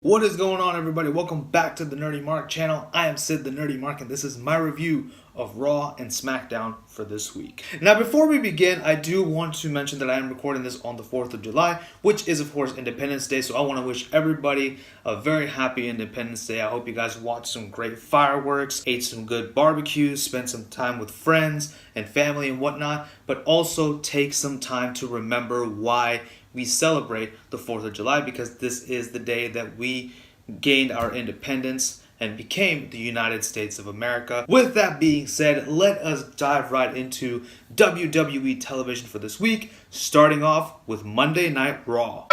What is going on, everybody? Welcome back to the Nerdy Mark channel. I am Sid the Nerdy Mark, and this is my review of Raw and SmackDown for this week. Now, before we begin, I do want to mention that I am recording this on the 4th of July, which is, of course, Independence Day. So I want to wish everybody a very happy Independence Day. I hope you guys watched some great fireworks, ate some good barbecues, spent some time with friends and family and whatnot, but also take some time to remember why we celebrate the 4th of July, because this is the day that we gained our independence and became the United States of America. With that being said, let us dive right into WWE television for this week, starting off with Monday Night Raw.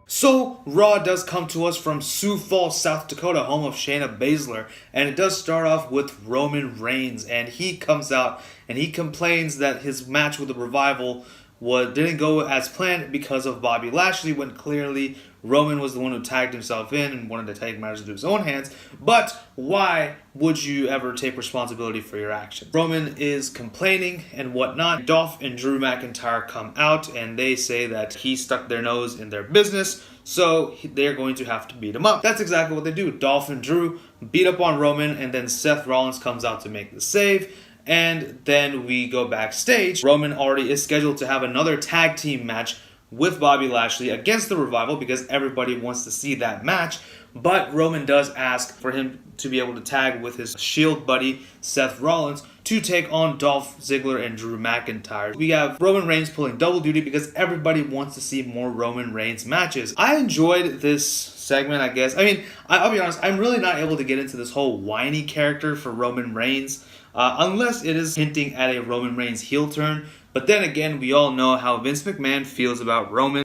So, Raw does come to us from Sioux Falls, South Dakota, home of Shayna Baszler, and it does start off with Roman Reigns, and he comes out and he complains that his match with the Revival didn't go as planned because of Bobby Lashley, when clearly Roman was the one who tagged himself in and wanted to take matters into his own hands. But why would you ever take responsibility for your actions? Roman is complaining and whatnot. Dolph and Drew McIntyre come out and they say that he stuck their nose in their business, so they're going to have to beat him up. That's exactly what they do. Dolph and Drew beat up on Roman, and then Seth Rollins comes out to make the save. And then we go backstage. Roman already is scheduled to have another tag team match with Bobby Lashley against the Revival, because everybody wants to see that match. But Roman does ask for him to be able to tag with his Shield buddy Seth Rollins to take on Dolph Ziggler and Drew McIntyre. We have Roman Reigns pulling double duty because everybody wants to see more Roman Reigns matches. I enjoyed this segment, I guess. I mean, I'll be honest, I'm really not able to get into this whole whiny character for Roman Reigns, unless it is hinting at a Roman Reigns heel turn. But then again, we all know how Vince McMahon feels about Roman.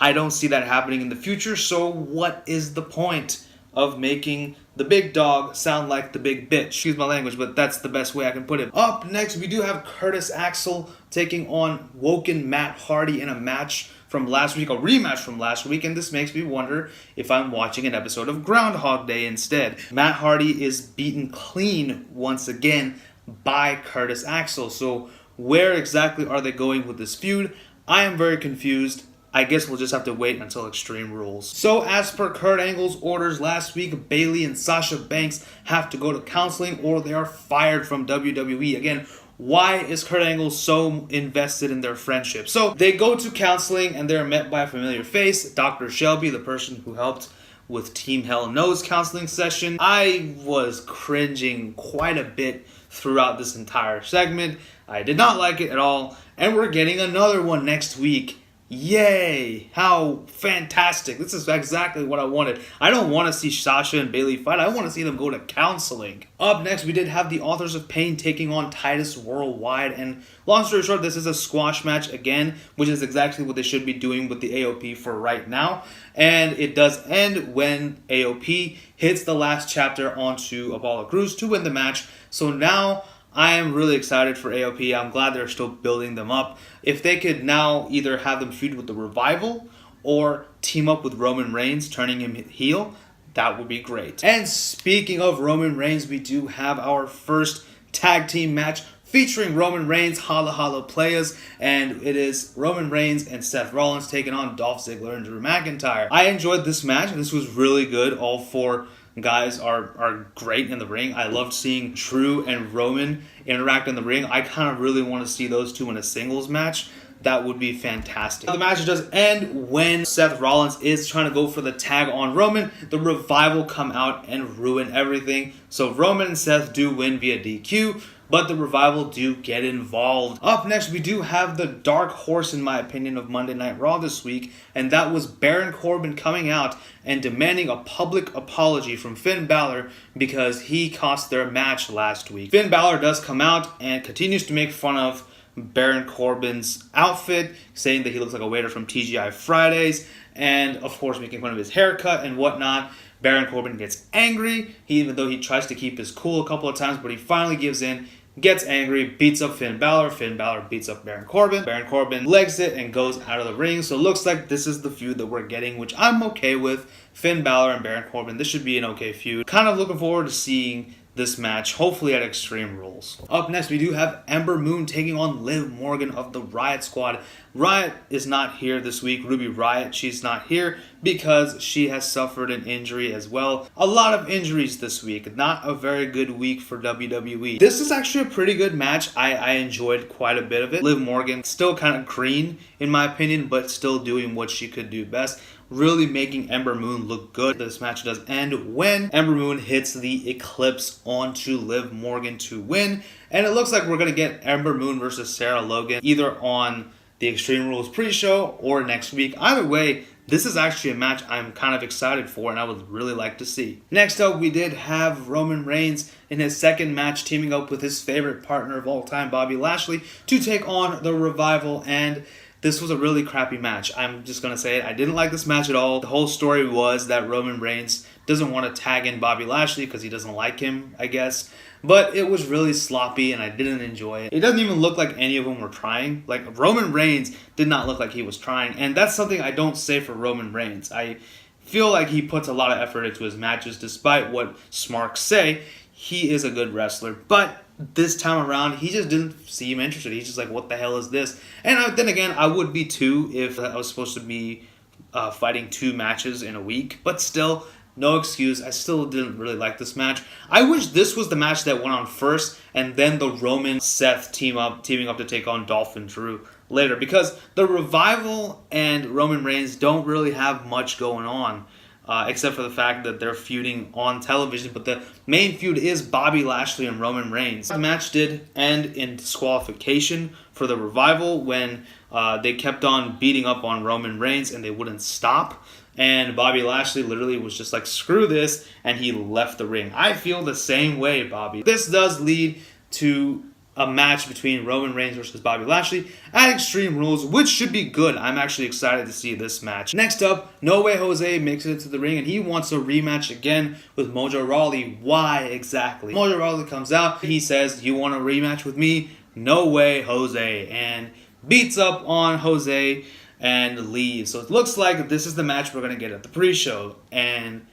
I don't see that happening in the future, so what is the point of making the big dog sound like the big bitch? Excuse my language, but that's the best way I can put it. Up next, we do have Curtis Axel taking on Woken Matt Hardy in a match from last week, a rematch from last week, and this makes me wonder if I'm watching an episode of Groundhog Day instead. Matt Hardy is beaten clean once again by Curtis Axel, so where exactly are they going with this feud? I am very confused. I guess we'll just have to wait until Extreme Rules. So as per Kurt Angle's orders last week, Bayley and Sasha Banks have to go to counseling or they are fired from WWE. Again, why is Kurt Angle so invested in their friendship? So they go to counseling and they're met by a familiar face, Dr. Shelby, the person who helped with Team Hell No's counseling session. I was cringing quite a bit throughout this entire segment. I did not like it at all, and we're getting another one next week. Yay! How fantastic. This is exactly what I wanted. I don't want to see Sasha and Bayley fight. I want to see them go to counseling. Up next, we did have the Authors of Pain taking on Titus Worldwide. And long story short, this is a squash match again, which is exactly what they should be doing with the AOP for right now. And it does end when AOP hits the last chapter onto Apollo Crews to win the match. So now I am really excited for AOP. I'm glad they're still building them up. If they could now either have them feud with the Revival or team up with Roman Reigns, turning him heel, that would be great. And speaking of Roman Reigns, we do have our first tag team match featuring Roman Reigns, Holla Holla Players, and it is Roman Reigns and Seth Rollins taking on Dolph Ziggler and Drew McIntyre. I enjoyed this match. This was really good. All four guys are great in the ring. I loved seeing Drew and Roman interact in the ring. I kind of really want to see those two in a singles match. That would be fantastic. The match does end when Seth Rollins is trying to go for the tag on Roman. The Revival come out and ruin everything. So Roman and Seth do win via DQ, but the Revival do get involved. Up next, we do have the dark horse, in my opinion, of Monday Night Raw this week, and that was Baron Corbin coming out and demanding a public apology from Finn Balor because he cost their match last week. Finn Balor does come out and continues to make fun of Baron Corbin's outfit, saying that he looks like a waiter from TGI Fridays, and of course making fun of his haircut and whatnot. Baron Corbin gets angry, even though he tries to keep his cool a couple of times, but he finally gives in, gets angry, beats up Finn Balor. Finn Balor beats up Baron Corbin. Baron Corbin legs it and goes out of the ring. So it looks like this is the feud that we're getting, which I'm okay with. Finn Balor and Baron Corbin. This should be an okay feud. Kind of looking forward to seeing this match, hopefully at Extreme Rules. Up next, we do have Ember Moon taking on Liv Morgan of the Riot Squad. Riot is not here this week. Ruby Riot, she's not here because she has suffered an injury as well. A lot of injuries this week. Not a very good week for WWE. This is actually a pretty good match. I enjoyed quite a bit of it. Liv Morgan still kind of green in my opinion, but still doing what she could do best. Really making Ember Moon look good. This match does end when Ember Moon hits the Eclipse onto Liv Morgan to win. And it looks like we're going to get Ember Moon versus Sarah Logan either on the Extreme Rules pre-show or next week. Either way, this is actually a match I'm kind of excited for and I would really like to see. Next up, we did have Roman Reigns in his second match teaming up with his favorite partner of all time, Bobby Lashley, to take on The Revival, and this was a really crappy match. I'm just going to say it. I didn't like this match at all. The whole story was that Roman Reigns doesn't want to tag in Bobby Lashley because he doesn't like him, I guess. But it was really sloppy and I didn't enjoy it. It doesn't even look like any of them were trying. Like, Roman Reigns did not look like he was trying. And that's something I don't say for Roman Reigns. I feel like he puts a lot of effort into his matches despite what smarks say. He is a good wrestler. But this time around, he just didn't seem interested. He's just like, what the hell is this? And then again, I would be too if I was supposed to be fighting 2 matches in a week. But still, no excuse. I still didn't really like this match. I wish this was the match that went on first and then the Roman Seth teaming up to take on Dolph and Drew later. Because the Revival and Roman Reigns don't really have much going on. Except for the fact that they're feuding on television. But the main feud is Bobby Lashley and Roman Reigns. The match did end in disqualification for the Revival when they kept on beating up on Roman Reigns and they wouldn't stop. And Bobby Lashley literally was just like, screw this, and he left the ring. I feel the same way, Bobby. This does lead to a match between Roman Reigns versus Bobby Lashley at Extreme Rules, which should be good. I'm actually excited to see this match. Next up, No Way Jose makes it to the ring and he wants a rematch again with Mojo Rawley. Why exactly? Mojo Rawley comes out. He says, you want a rematch with me? No way, Jose. And beats up on Jose and leaves. So it looks like this is the match we're going to get at the pre-show. And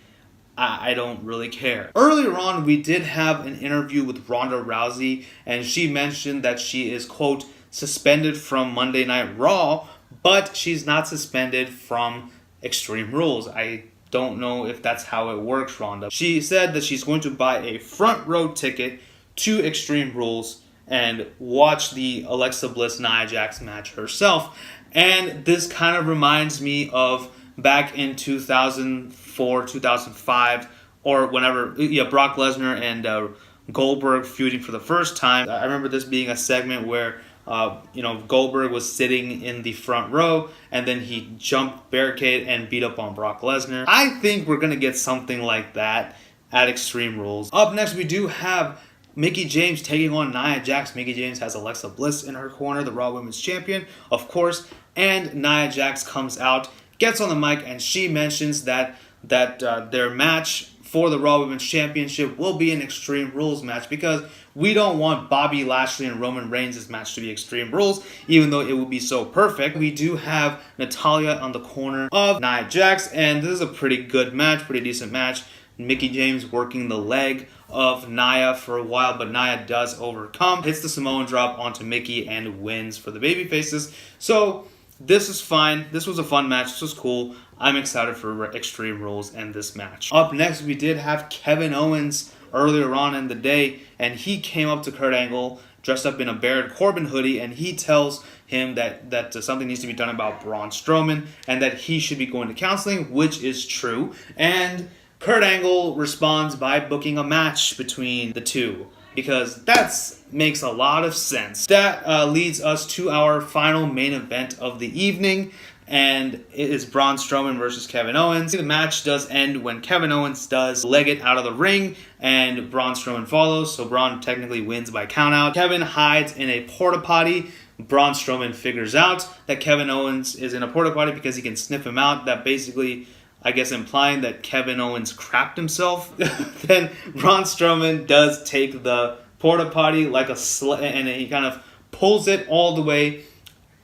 I don't really care. Earlier on, we did have an interview with Ronda Rousey, and she mentioned that she is, quote, suspended from Monday Night Raw, but she's not suspended from Extreme Rules. I don't know if that's how it works, Ronda. She said that she's going to buy a front row ticket to Extreme Rules and watch the Alexa Bliss Nia Jax match herself. And this kind of reminds me of back in 2004, 2005, or whenever, Brock Lesnar and Goldberg feuding for the first time. I remember this being a segment where, Goldberg was sitting in the front row, and then he jumped barricade and beat up on Brock Lesnar. I think we're going to get something like that at Extreme Rules. Up next, we do have Mickie James taking on Nia Jax. Mickie James has Alexa Bliss in her corner, the Raw Women's Champion, of course, and Nia Jax comes out, gets on the mic, and she mentions that their match for the Raw Women's Championship will be an Extreme Rules match because we don't want Bobby Lashley and Roman Reigns' match to be Extreme Rules, even though it would be so perfect. We do have Natalya on the corner of Nia Jax, and this is a pretty good match, pretty decent match. Mickie James working the leg of Nia for a while, but Nia does overcome, hits the Samoan drop onto Mickie, and wins for the babyfaces. So this is fine. This was a fun match. This was cool. I'm excited for Extreme Rules and this match. Up next, we did have Kevin Owens earlier on in the day, and he came up to Kurt Angle dressed up in a Baron Corbin hoodie, and he tells him that something needs to be done about Braun Strowman and that he should be going to counseling, which is true. And Kurt Angle responds by booking a match between the two, because that makes a lot of sense. That leads us to our final main event of the evening, and it is Braun Strowman versus Kevin Owens. The match does end when Kevin Owens does leg it out of the ring, and Braun Strowman follows, so Braun technically wins by countout. Kevin hides in a porta potty. Braun Strowman figures out that Kevin Owens is in a porta potty because he can sniff him out. That basically, I guess, implying that Kevin Owens crapped himself. Then Braun Strowman does take the porta potty like a and he kind of pulls it all the way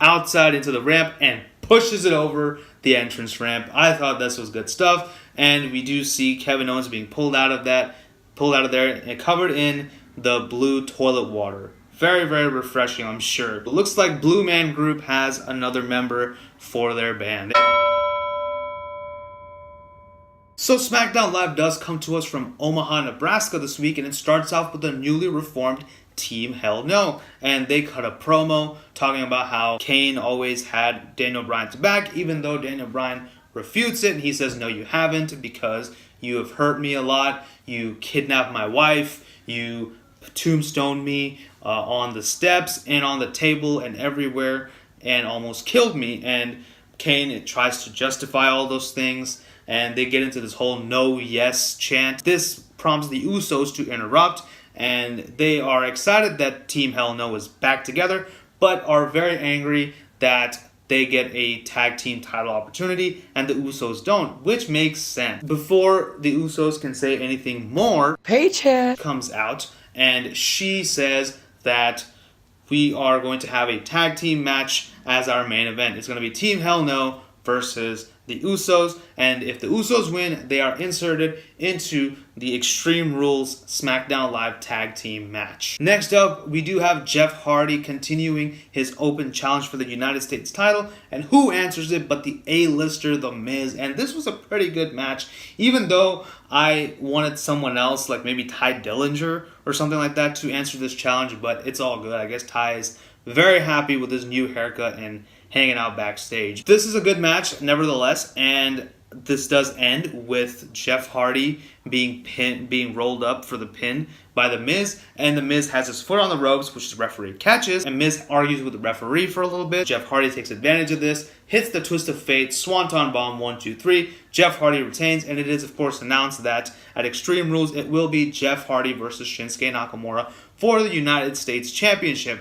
outside into the ramp and pushes it over the entrance ramp. I thought this was good stuff, and we do see Kevin Owens being pulled out of there and covered in the blue toilet water. Very, very refreshing, I'm sure. It looks like Blue Man Group has another member for their band. So SmackDown Live does come to us from Omaha, Nebraska this week, and it starts off with the newly reformed Team Hell No. And they cut a promo talking about how Kane always had Daniel Bryan's back, even though Daniel Bryan refutes it, and he says, no, you haven't, because you have hurt me a lot. You kidnapped my wife. You tombstoned me on the steps and on the table and everywhere and almost killed me. And Kane tries to justify all those things, and they get into this whole no yes chant. This prompts the Usos to interrupt, and they are excited that Team Hell No is back together, but are very angry that they get a tag team title opportunity and the Usos don't, which makes sense. Before the Usos can say anything more, Paycheck comes out, and she says that we are going to have a tag team match as our main event. It's going to be Team Hell No versus the Usos, and if the Usos win, they are inserted into the Extreme Rules SmackDown Live Tag Team match. Next up, we do have Jeff Hardy continuing his open challenge for the United States title, and who answers it but the A-lister, The Miz, and this was a pretty good match, even though I wanted someone else, like maybe Ty Dillinger or something like that, to answer this challenge, but it's all good. I guess Ty is very happy with his new haircut and hanging out backstage. This is a good match, nevertheless, and this does end with Jeff Hardy being rolled up for the pin by The Miz, and The Miz has his foot on the ropes, which the referee catches, and Miz argues with the referee for a little bit. Jeff Hardy takes advantage of this, hits the Twist of Fate, Swanton Bomb, 1, 2, 3. Jeff Hardy retains, and it is, of course, announced that at Extreme Rules, it will be Jeff Hardy versus Shinsuke Nakamura for the United States Championship.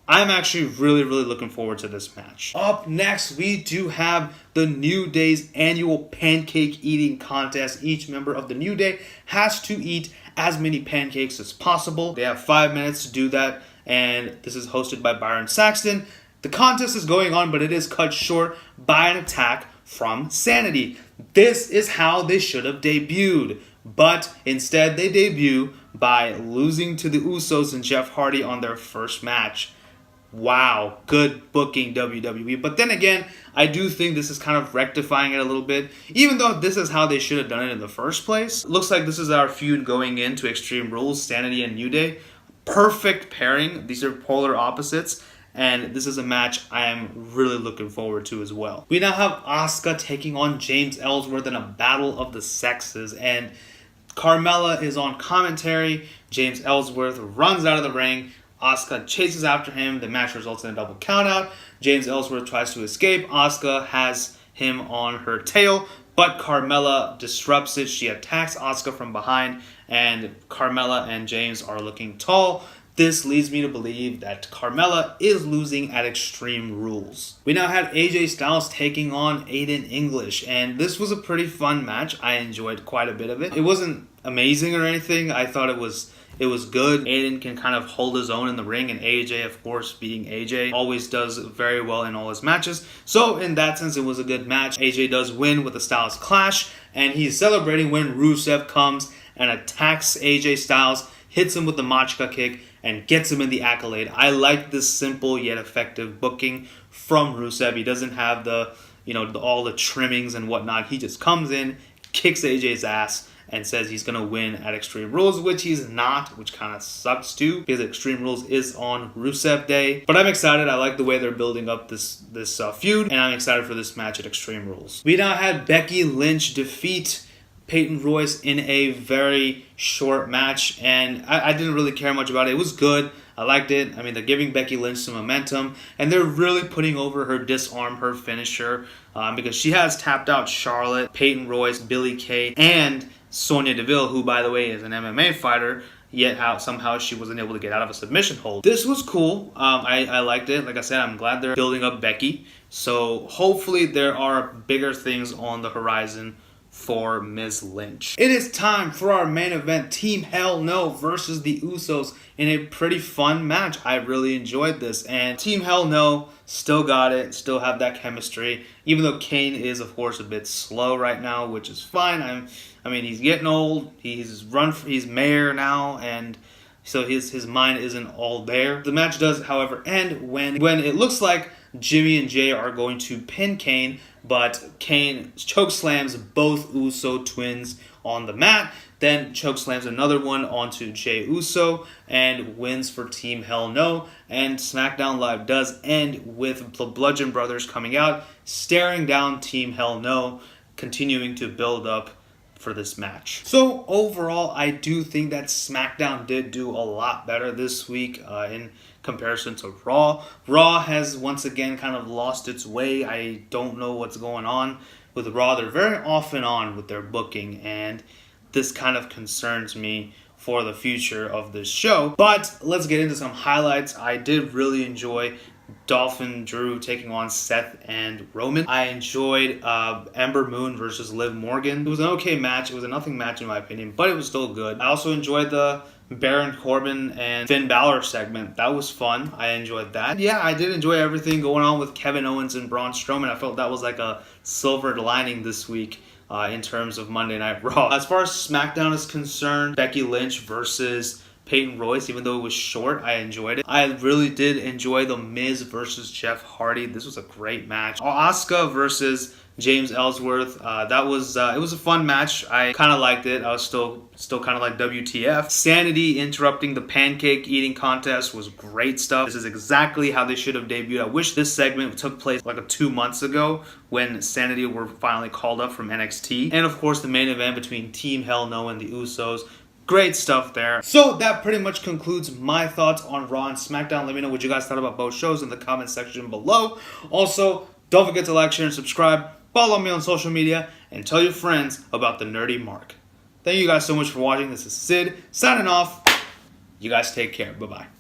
I'm actually really, really looking forward to this match. Up next, we do have the New Day's annual pancake eating contest. Each member of the New Day has to eat as many pancakes as possible. They have 5 minutes to do that, and this is hosted by Byron Saxton. The contest is going on, but it is cut short by an attack from Sanity. This is how they should have debuted, but instead they debut by losing to the Usos and Jeff Hardy on their first match. Wow, good booking, WWE. But then again, I do think this is kind of rectifying it a little bit, even though this is how they should have done it in the first place. Looks like this is our feud going into Extreme Rules, Sanity and New Day. Perfect pairing. These are polar opposites, and this is a match I am really looking forward to as well. We now have Asuka taking on James Ellsworth in a battle of the sexes, and Carmella is on commentary. James Ellsworth runs out of the ring. Asuka chases after him. The match results in a double countout. James Ellsworth tries to escape. Asuka has him on her tail, but Carmella disrupts it. She attacks Asuka from behind, and Carmella and James are looking tall. This leads me to believe that Carmella is losing at Extreme Rules. We now had AJ Styles taking on Aiden English, and this was a pretty fun match. I enjoyed quite a bit of it. It wasn't amazing or anything. I thought it was good. Aiden can kind of hold his own in the ring, and AJ, of course, being AJ, always does very well in all his matches. So in that sense, it was a good match. AJ does win with the Styles Clash, and he's celebrating when Rusev comes and attacks AJ Styles, hits him with the Machka kick, and gets him in the accolade. I like this simple yet effective booking from Rusev. He doesn't have all the trimmings and whatnot. He just comes in, kicks AJ's ass, and says he's going to win at Extreme Rules, which he's not, which kind of sucks too, because Extreme Rules is on Rusev Day. But I'm excited. I like the way they're building up this feud, and I'm excited for this match at Extreme Rules. We now had Becky Lynch defeat Peyton Royce in a very short match, and I didn't really care much about it. It was good. I liked it. I mean, they're giving Becky Lynch some momentum, and they're really putting over her disarm, her finisher, because she has tapped out Charlotte, Peyton Royce, Billie Kay, and Sonya Deville, who, by the way, is an MMA fighter, yet somehow she wasn't able to get out of a submission hold. This was cool. I liked it. Like I said, I'm glad they're building up Becky. So hopefully there are bigger things on the horizon for Ms. Lynch. It is time for our main event, Team Hell No versus the Usos in a pretty fun match. I really enjoyed this, and Team Hell No still got it, still have that chemistry, even though Kane is, of course, a bit slow right now, which is fine. I mean, he's getting old, he's mayor now, and so his mind isn't all there. The match does, however, end when it looks like Jimmy and Jay are going to pin Kane, but Kane chokeslams both Uso twins on the mat, then chokeslams another one onto Jay Uso and wins for Team Hell No. And SmackDown Live does end with the Bludgeon Brothers coming out, staring down Team Hell No, continuing to build up for this match. So overall, I do think that SmackDown did do a lot better this week in comparison to Raw. Raw has once again kind of lost its way. I don't know what's going on with Raw. They're very off and on with their booking, and this kind of concerns me for the future of this show. But let's get into some highlights. I did really enjoy Dolph and Drew taking on Seth and Roman. I enjoyed Ember Moon versus Liv Morgan. It was an okay match. It was a nothing match in my opinion, but it was still good. I also enjoyed the Baron Corbin and Finn Balor segment. That was fun. I enjoyed that. Yeah, I did enjoy everything going on with Kevin Owens and Braun Strowman. I felt that was like a silver lining this week in terms of Monday Night Raw. As far as SmackDown is concerned, Becky Lynch versus Peyton Royce, even though it was short, I enjoyed it. I really did enjoy The Miz versus Jeff Hardy. This was a great match. Asuka versus James Ellsworth. That was it was a fun match. I kind of liked it. I was still kind of like WTF. Sanity interrupting the pancake eating contest was great stuff. This is exactly how they should have debuted. I wish this segment took place like 2 months ago when Sanity were finally called up from NXT. And of course, the main event between Team Hell No and the Usos. Great stuff there. So that pretty much concludes my thoughts on Raw and SmackDown. Let me know what you guys thought about both shows in the comment section below. Also, don't forget to like, share, and subscribe. Follow me on social media and tell your friends about the Nerdy Mark. Thank you guys so much for watching. This is Sid signing off. You guys take care. Bye-bye.